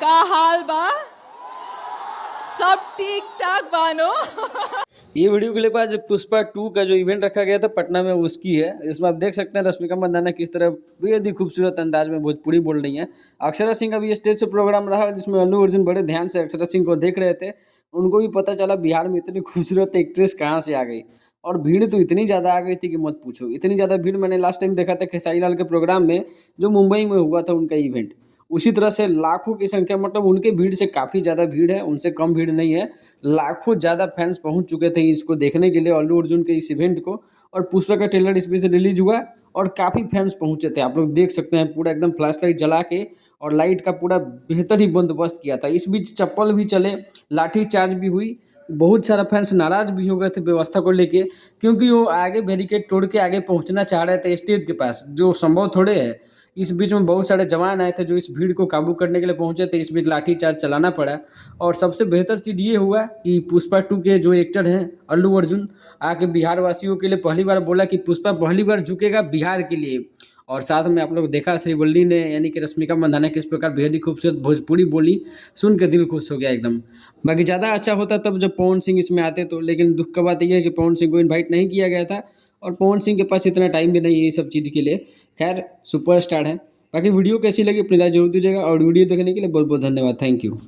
का हाल बा? सब ठीक ठाक बानो? ये वीडियो क्लिप आज पुष्पा 2 का जो इवेंट रखा गया था पटना में उसकी है। इसमें आप देख सकते हैं रश्मिका मंदाना किस तरह बेहद ही खूबसूरत अंदाज में भोजपुरी बोल रही हैं। अक्षरा सिंह का भी स्टेज से प्रोग्राम रहा जिसमें अल्लू अर्जुन बड़े ध्यान से अक्षरा सिंह को देख रहे थे। उनको भी पता चला बिहार में इतनी खूबसूरत एक्ट्रेस कहाँ से आ गई, और भीड़ तो इतनी ज़्यादा आ गई थी कि मत पूछो। इतनी ज़्यादा भीड़ मैंने लास्ट टाइम देखा था खेसारी लाल के प्रोग्राम में, जो मुंबई में हुआ था उनका इवेंट। उसी तरह से लाखों की संख्या, मतलब उनके भीड़ से काफ़ी ज़्यादा भीड़ है, उनसे कम भीड़ नहीं है। लाखों ज़्यादा फैंस पहुंच चुके थे इसको देखने के लिए, अल्लू अर्जुन के इस इवेंट को। और पुष्पा का ट्रेलर इसमें से रिलीज हुआ और काफ़ी फैंस पहुंचे थे। आप लोग देख सकते हैं पूरा एकदम फ्लैश लाइट जला के, और लाइट का पूरा बेहतर ही बंदोबस्त किया था। इस बीच चप्पल भी चले, लाठी चार्ज भी हुई। बहुत सारा फैंस नाराज भी हो गए थे व्यवस्था को लेके, क्योंकि वो आगे बैरिकेड तोड़ के आगे पहुंचना चाह रहे थे स्टेज के पास, जो संभव थोड़े है। इस बीच में बहुत सारे जवान आए थे जो इस भीड़ को काबू करने के लिए पहुंचे थे। इस बीच लाठीचार्ज चलाना पड़ा। और सबसे बेहतर चीज़ ये हुआ कि पुष्पा 2 के जो एक्टर हैं अल्लू अर्जुन, आके बिहार वासियों के लिए पहली बार बोला कि पुष्पा पहली बार झुकेगा बिहार के लिए। और साथ में आप लोग देखा श्रीवल्ली ने, यानी कि रश्मिका मंदाना किस प्रकार बेहद ही खूबसूरत भोजपुरी बोली, सुन के दिल खुश हो गया एकदम। बाकी ज़्यादा अच्छा होता तब जब पवन सिंह इसमें आते तो, लेकिन दुख का बात यह है कि पवन सिंह को इन्वाइट नहीं किया गया था, और पवन सिंह के पास इतना टाइम भी नहीं है ये सब चीज़ के लिए। खैर सुपरस्टार है। बाकी वीडियो कैसी लगी अपनी राय जरूर दीजिएगा, और वीडियो देखने के लिए बहुत बहुत धन्यवाद। Thank you.